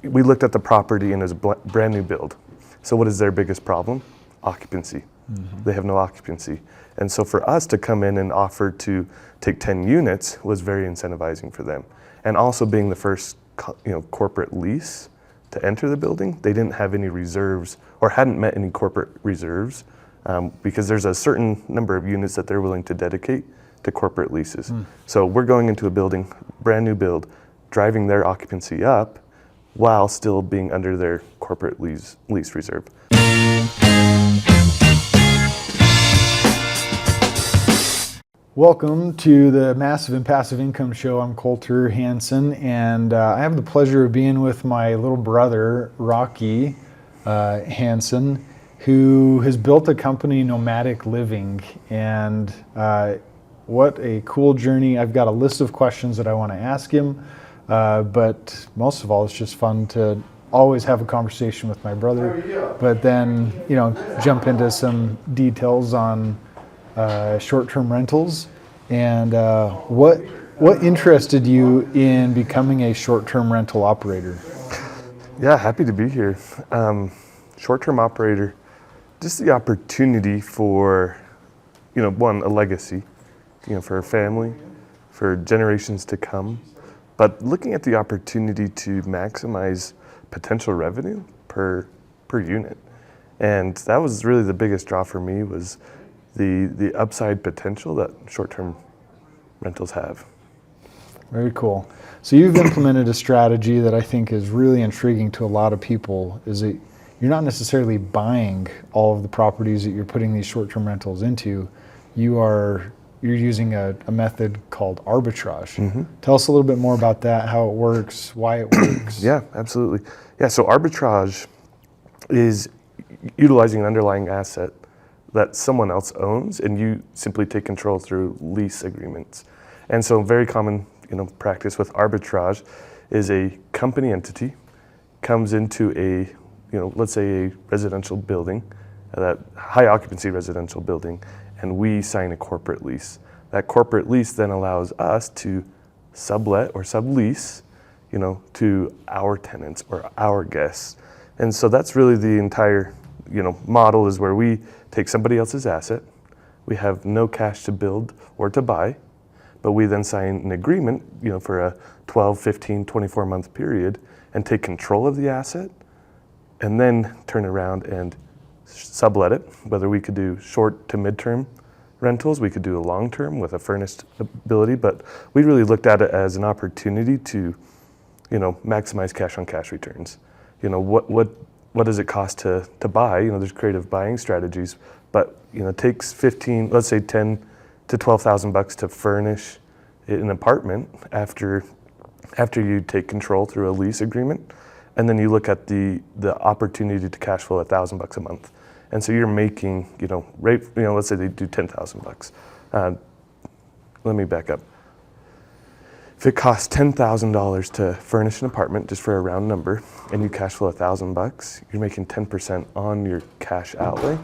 we looked at the property and it was a brand new build. So what is their biggest problem? Occupancy. They have no occupancy. And so for us to come in and offer to take 10 units was very incentivizing for them. And also being the first corporate lease to enter the building, they didn't have any reserves or hadn't met any corporate reserves because there's a certain number of units that they're willing to dedicate to corporate leases. So we're going into a building, brand new build, driving their occupancy up while still being under their corporate lease reserve. Welcome to the Massive and Passive Income Show. I'm Colter Hansen, and I have the pleasure of being with my little brother, Rocky Hansen, who has built a company, Nomadic Living, and what a cool journey. I've got a list of questions that I want to ask him, but most of all, it's just fun to always have a conversation with my brother, but then, jump into some details on short-term rentals and what interested you in becoming a short-term rental operator? Yeah, happy to be here. Short-term operator, just the opportunity for, one, a legacy, for a family, for generations to come, but looking at the opportunity to maximize potential revenue per unit. And that was really the biggest draw for me, was the upside potential that short-term rentals have. Very cool. So you've implemented a strategy that I think is really intriguing to a lot of people, is that you're not necessarily buying all of the properties that you're putting these short-term rentals into. You're using a method called arbitrage. Tell us a little bit more about that, how it works, why it works. Yeah, absolutely. Yeah, so arbitrage is utilizing an underlying asset that someone else owns, and you simply take control through lease agreements. And so very common, practice with arbitrage is a company entity comes into a, let's say a residential building, that high occupancy residential building, and we sign a corporate lease. That corporate lease then allows us to sublet or sublease, to our tenants or our guests. And so that's really the entire, model, is where we take somebody else's asset. We have no cash to build or to buy, but we then sign an agreement, for a 12, 15, 24 month period and take control of the asset and then turn around and sublet it. Whether we could do short to midterm rentals, we could do a long term with a furnished ability, but we really looked at it as an opportunity to, maximize cash on cash returns. What does it cost to buy? There's creative buying strategies, but it takes 15, let's say 10 to 12,000 bucks to furnish an apartment after you take control through a lease agreement, and then you look at the opportunity to cash flow $1,000 a month, and so you're making let's say they do 10,000 bucks. Let me back up. If it costs $10,000 to furnish an apartment, just for a round number, and you cash flow $1,000, you're making 10% on your cash outlay,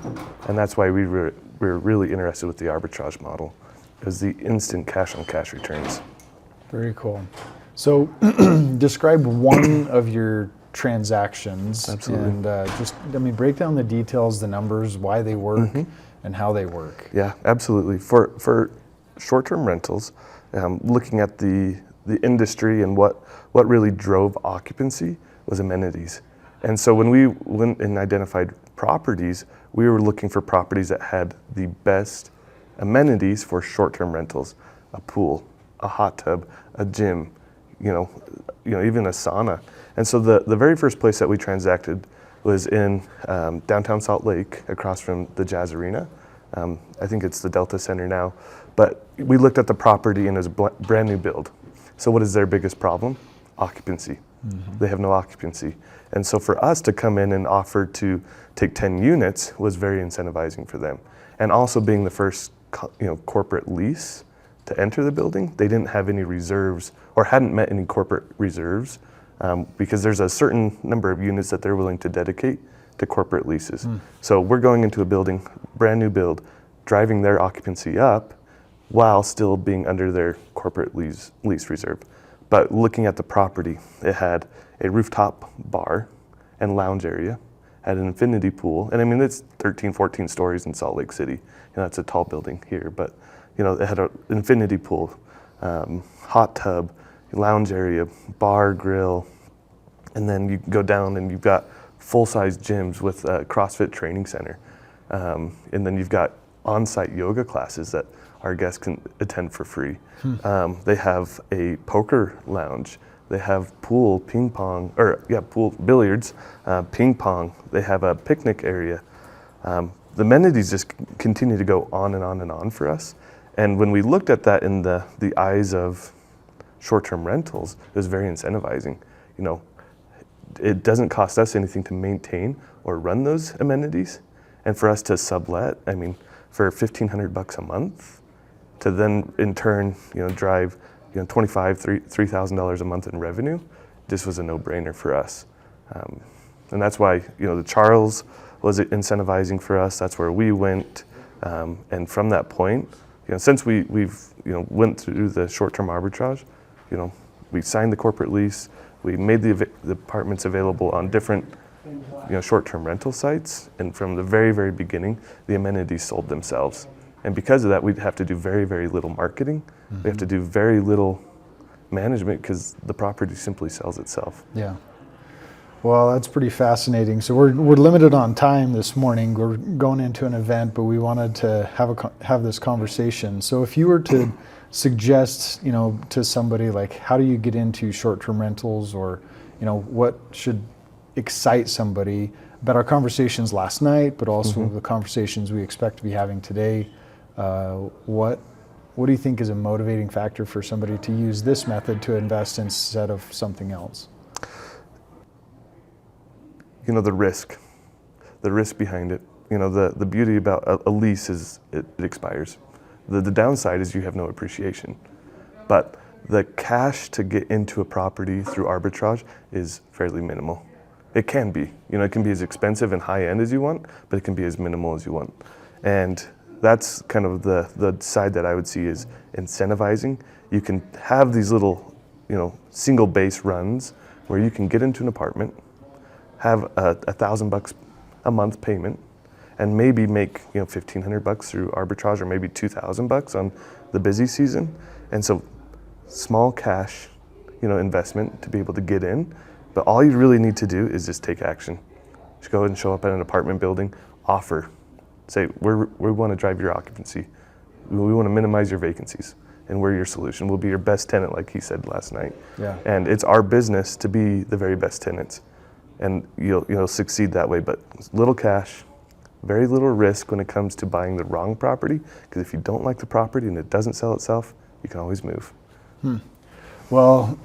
and that's why we're really interested with the arbitrage model, is the instant cash on cash returns. Very cool. So describe one of your transactions. Absolutely. And break down the details, the numbers, why they work, and how they work. Yeah, absolutely. For short-term rentals, looking at the industry and what really drove occupancy was amenities. And so when we went and identified properties, we were looking for properties that had the best amenities for short-term rentals: a pool, a hot tub, a gym, even a sauna. And so the very first place that we transacted was in downtown Salt Lake, across from the Jazz Arena. I think it's the Delta Center now. But we looked at the property and it was a brand new build. So what is their biggest problem? Occupancy. They have no occupancy. And so for us to come in and offer to take 10 units was very incentivizing for them. And also being the first corporate lease to enter the building, they didn't have any reserves or hadn't met any corporate reserves because there's a certain number of units that they're willing to dedicate to corporate leases. So we're going into a building, brand new build, driving their occupancy up while still being under their corporate lease reserve. But looking at the property, it had a rooftop bar and lounge area, had an infinity pool, and I mean, it's 13, 14 stories in Salt Lake City. It's a tall building here, but it had an infinity pool, hot tub, lounge area, bar, grill, and then you go down and you've got full-size gyms with a CrossFit training center. And then you've got on-site yoga classes that our guests can attend for free. They have a poker lounge. They have pool, pool, billiards, ping pong. They have a picnic area. The amenities just continue to go on and on and on for us. And when we looked at that in the eyes of short-term rentals, it was very incentivizing. It doesn't cost us anything to maintain or run those amenities. And for us to sublet, I mean, for $1,500 a month, to then in turn, drive, $3,000 a month in revenue, this was a no-brainer for us. And that's why, the Charles was incentivizing for us. That's where we went. And from that point, since we've went through the short-term arbitrage, we signed the corporate lease, we made the apartments available on different short-term rental sites, and from the very, very beginning, the amenities sold themselves. And because of that, we'd have to do very, very little marketing. We have to do very little management because the property simply sells itself. Yeah. Well, that's pretty fascinating. So we're limited on time this morning. We're going into an event, but we wanted to have this conversation. So if you were to suggest, to somebody, like, how do you get into short-term rentals, or, what should excite somebody about our conversations last night, but also the conversations we expect to be having today, what do you think is a motivating factor for somebody to use this method to invest instead of something else? The risk behind it. The beauty about a lease is it expires. The downside is you have no appreciation. But the cash to get into a property through arbitrage is fairly minimal. It can be. It can be as expensive and high-end as you want, but it can be as minimal as you want. And that's kind of the side that I would see is incentivizing. You can have these little, single base runs where you can get into an apartment, have $1,000 a month payment, and maybe make $1,500 through arbitrage, or maybe $2,000 on the busy season. And so small cash, investment to be able to get in. But all you really need to do is just take action. Just go and show up at an apartment building, offer. Say, we want to drive your occupancy. We want to minimize your vacancies. And we're your solution. We'll be your best tenant, like he said last night. Yeah. And it's our business to be the very best tenants. And you'll succeed that way. But little cash, very little risk when it comes to buying the wrong property. Because if you don't like the property and it doesn't sell itself, you can always move. Well,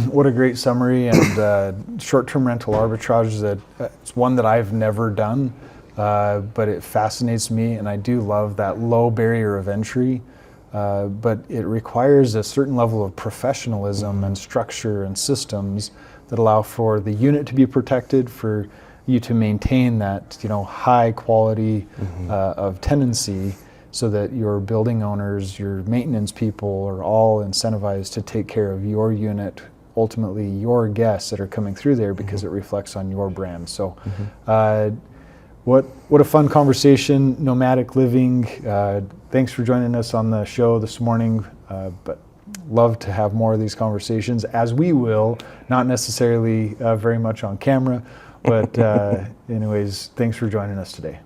what a great summary. And short-term rental arbitrage, it's one that I've never done, but it fascinates me, and I do love that low barrier of entry. But it requires a certain level of professionalism and structure and systems that allow for the unit to be protected, for you to maintain that high quality of tenancy, so that your building owners, your maintenance people are all incentivized to take care of your unit, ultimately your guests that are coming through there, because it reflects on your brand. So what a fun conversation. Nomadic Living, thanks for joining us on the show this morning, but love to have more of these conversations, as we will, not necessarily very much on camera, but anyways, thanks for joining us today.